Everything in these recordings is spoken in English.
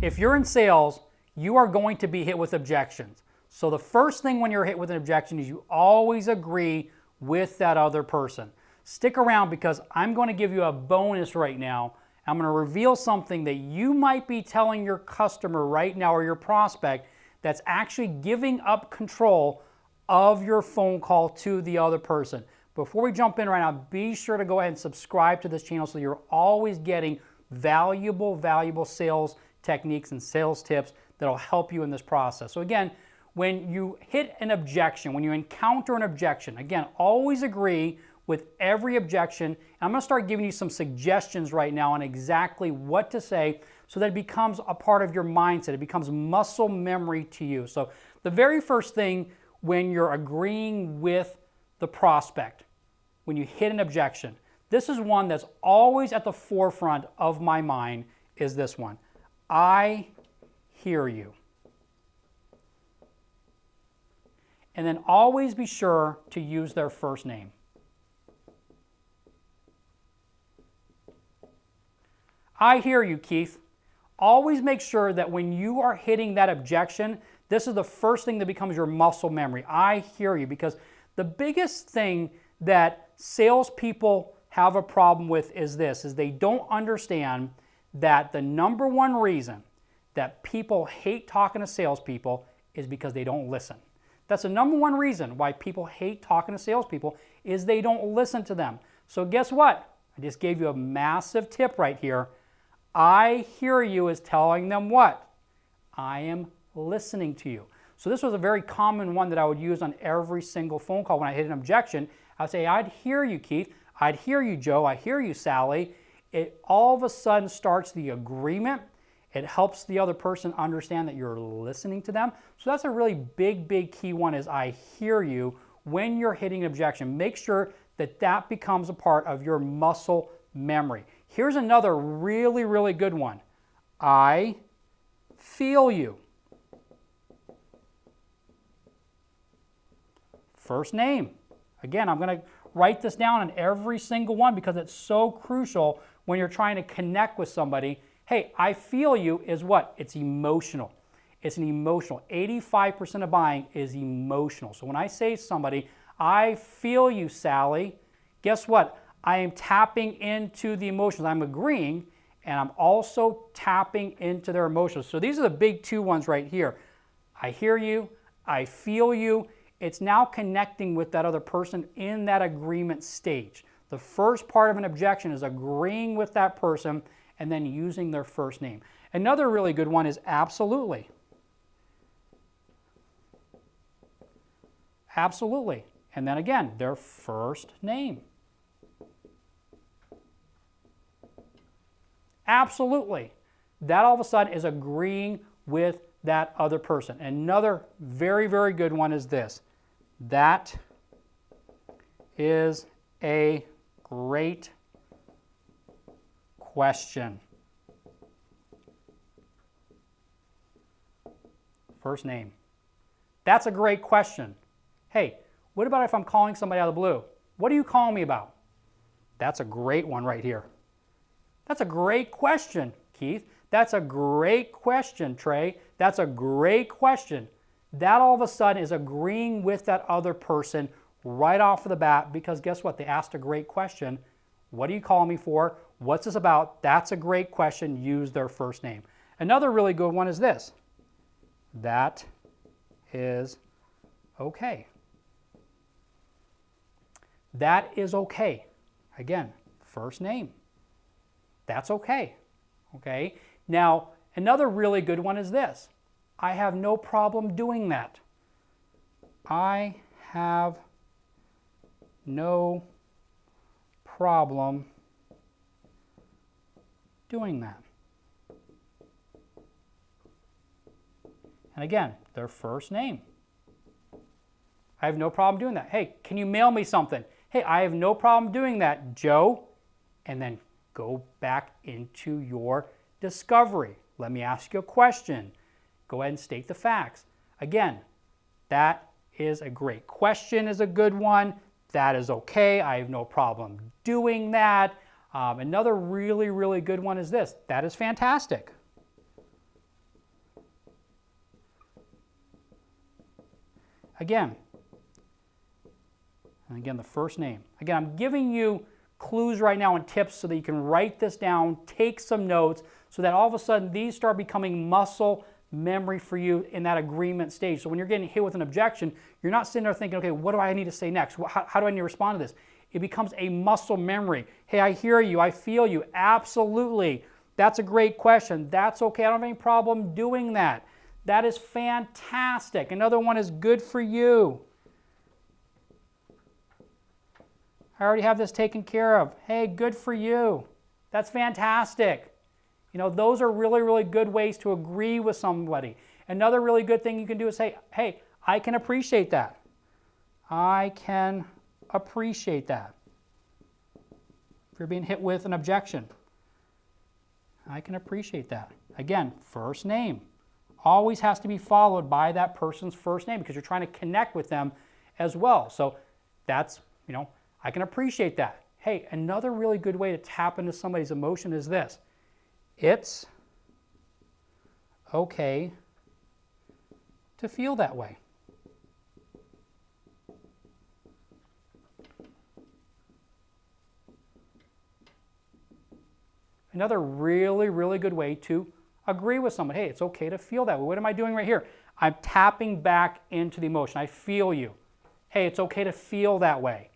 If you're in sales, you are going to be hit with objections. So the first thing when you're hit with an objection is you always agree with that other person. Stick around because I'm going to give you a bonus right now. I'm going to reveal something that you might be telling your customer right now or your prospect that's actually giving up control of your phone call to the other person. Before we jump in right now, be sure to go ahead and subscribe to this channel so you're always getting valuable sales techniques and sales tips that'll help you in this process. So again, when you hit an objection, when you encounter an objection, again, always agree with every objection. And I'm going to start giving you some suggestions right now on exactly what to say so that it becomes a part of your mindset. It becomes muscle memory to you. So the very first thing when you're agreeing with the prospect, when you hit an objection, this is one that's always at the forefront of my mind, is this one. I hear you. And then always be sure to use their first name. I hear you, Keith. Always make sure that when you are hitting that objection, this is the first thing that becomes your muscle memory. I hear you, because the biggest thing that salespeople have a problem with is this, is they don't understand that the number one reason that people hate talking to salespeople is because they don't listen. That's the number one reason why people hate talking to salespeople, is they don't listen to them. So guess what? I just gave you a massive tip right here. I hear you is telling them what? I am listening to you. So this was a very common one that I would use on every single phone call when I hit an objection. I would say, I'd hear you, Keith. I'd hear you, Joe. I hear you, Sally. It all of a sudden starts the agreement. It helps the other person understand that you're listening to them. So that's a really big key one, is I hear you when you're hitting an objection. Make sure that that becomes a part of your muscle memory. Here's another really good one. I feel you. First name. Again, I'm going to write this down on every single one because it's so crucial when you're trying to connect with somebody. Hey, I feel you is what? It's emotional. It's an emotional. 85% of buying is emotional. So when I say to somebody, I feel you, Sally, guess what? I am tapping into the emotions. I'm agreeing, and I'm also tapping into their emotions. So these are the big two ones right here. I hear you. I feel you. It's now connecting with that other person in that agreement stage. The first part of an objection is agreeing with that person and then using their first name. Another really good one is absolutely. Absolutely. And then again, their first name. Absolutely. That all of a sudden is agreeing with that other person. Another very good one is this. That is a great question. First name. That's a great question. Hey, what about if I'm calling somebody out of the blue? What are you calling me about? That's a great one right here. That's a great question, Keith. That's a great question, Trey. That's a great question. That all of a sudden is agreeing with that other person right off of the bat, because guess what? They asked a great question. What are you calling me for? What's this about? That's a great question. Use their first name. Another really good one is this. That is okay. That is okay. Again, first name. That's okay. Okay? Now, another really good one is this. I have no problem doing that. I have no problem doing that. And again, their first name. I have no problem doing that. Hey, can you mail me something? Hey, I have no problem doing that, Joe. And then go back into your discovery. Let me ask you a question. Go ahead and state the facts. Again, that is a great question, is a good one. That is okay. I have no problem doing that. Another really good one is this. That is fantastic. Again. And again, the first name. Again, I'm giving you clues right now and tips so that you can write this down, take some notes, so that all of a sudden these start becoming muscle memory for you in that agreement stage. So when you're getting hit with an objection, you're not sitting there thinking, okay, what do I need to say next? How do I need to respond to this? It becomes a muscle memory. Hey, I hear you, I feel you, absolutely. That's a great question. That's okay, I don't have any problem doing that. That is fantastic. Another one is good for you. I already have this taken care of. Hey, good for you. That's fantastic. You know, those are really, really good ways to agree with somebody. Another really good thing you can do is say, hey, I can appreciate that. I can appreciate that. If you're being hit with an objection, I can appreciate that. Again, first name. Always has to be followed by that person's first name because you're trying to connect with them as well. So that's, you know, I can appreciate that. Hey, another really good way to tap into somebody's emotion is this. It's okay to feel that way. Another really, really good way to agree with someone. Hey, it's okay to feel that way. What am I doing right here? I'm tapping back into the emotion. I feel you. Hey, it's okay to feel that way.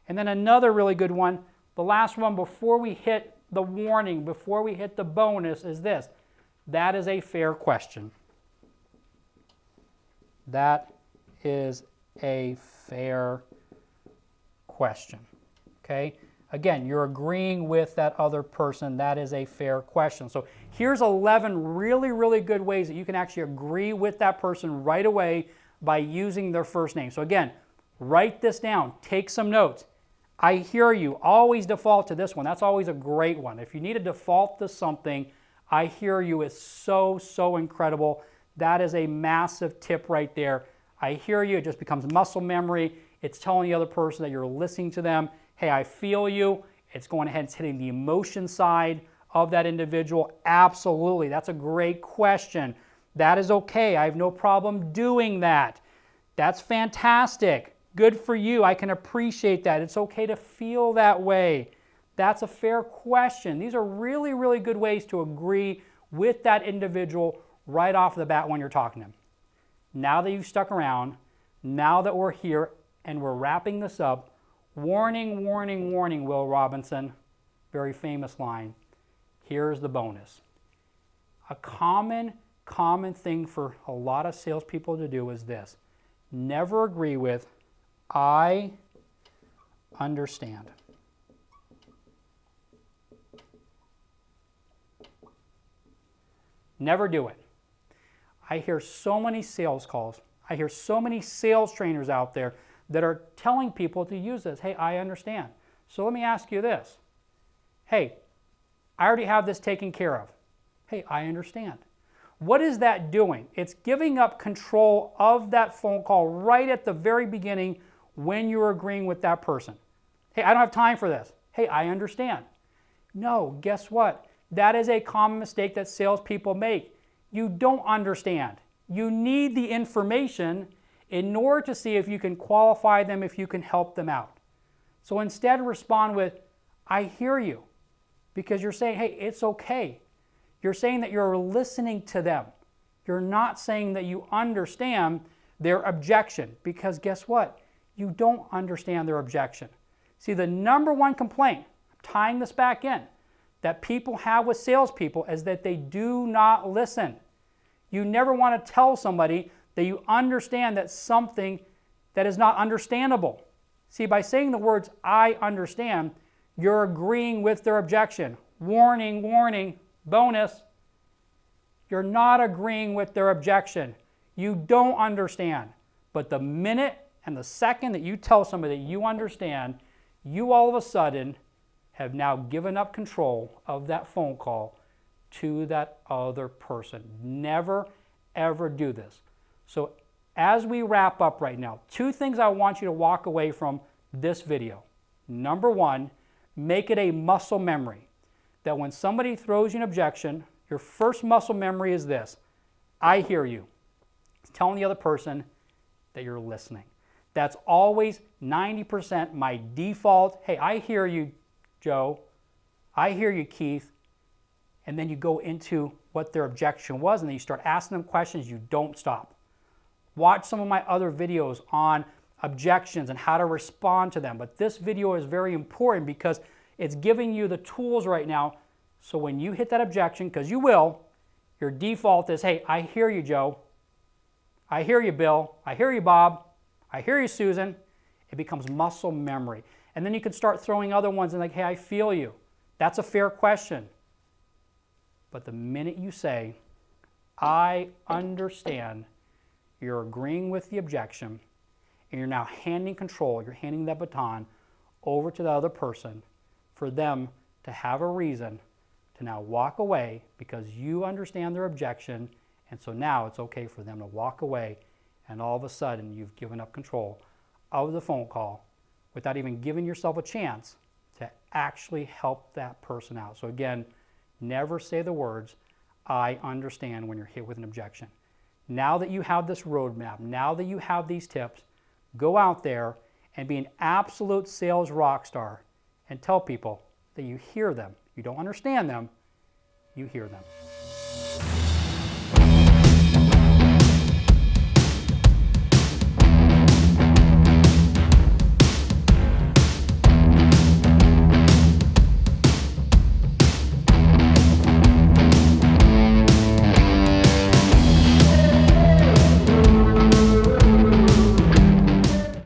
And then another really good one, the last one before we hit the warning, before we hit the bonus is this. That is a fair question. That is a fair question. Okay? Again, you're agreeing with that other person. That is a fair question. So here's 11 really, really good ways that you can actually agree with that person right away by using their first name. So again, write this down. Take some notes. I hear you. Always default to this one. That's always a great one. If you need to default to something, I hear you is so, so incredible. That is a massive tip right there. I hear you. It just becomes muscle memory. It's telling the other person that you're listening to them. Hey, I feel you. It's going ahead and hitting the emotion side of that individual. Absolutely. That's a great question. That is okay. I have no problem doing that. That's fantastic. Good for you. I can appreciate that. It's okay to feel that way. That's a fair question. These are really, really good ways to agree with that individual right off the bat when you're talking to them. Now that you've stuck around, now that we're here and we're wrapping this up, warning, warning, warning, Will Robinson, very famous line. Here's the bonus. A common thing for a lot of salespeople to do is this. Never agree with, I understand. Never do it. I hear so many sales calls. I hear so many sales trainers out there that are telling people to use this. Hey, I understand. So let me ask you this. Hey, I already have this taken care of. Hey, I understand. What is that doing? It's giving up control of that phone call right at the very beginning when you're agreeing with that person. Hey, I don't have time for this. Hey, I understand. No, guess what? That is a common mistake that salespeople make. You don't understand. You need the information in order to see if you can qualify them, if you can help them out. So instead respond with, I hear you. Because you're saying, hey, it's okay. You're saying that you're listening to them. You're not saying that you understand their objection. Because guess what? You don't understand their objection. See, the number one complaint, tying this back in, that people have with salespeople is that they do not listen. You never want to tell somebody that you understand that something that is not understandable. See, by saying the words, I understand, you're agreeing with their objection. Warning, warning, bonus. You're not agreeing with their objection. You don't understand. But the minute and the second that you tell somebody that you understand, you all of a sudden have now given up control of that phone call to that other person. Never, ever do this. So as we wrap up right now, two things I want you to walk away from this video. Number one, make it a muscle memory. That when somebody throws you an objection, your first muscle memory is this. I hear you. It's telling the other person, that you're listening. That's always 90% my default. Hey, I hear you, Joe. I hear you, Keith. And then you go into what their objection was, and then you start asking them questions. You don't stop. Watch some of my other videos on objections and how to respond to them. But this video is very important because it's giving you the tools right now. So when you hit that objection, because you will, your default is, hey, I hear you, Joe. I hear you, Bill. I hear you, Bob. I hear you, Susan. It becomes muscle memory. And then you can start throwing other ones in like, hey, I feel you. That's a fair question. But the minute you say, I understand, you're agreeing with the objection, and you're now handing control, you're handing that baton over to the other person for them to have a reason to now walk away because you understand their objection, and so now it's okay for them to walk away, and all of a sudden you've given up control of the phone call without even giving yourself a chance to actually help that person out. So again, never say the words, I understand, when you're hit with an objection. Now that you have this roadmap, now that you have these tips, go out there and be an absolute sales rock star and tell people that you hear them. You don't understand them, you hear them.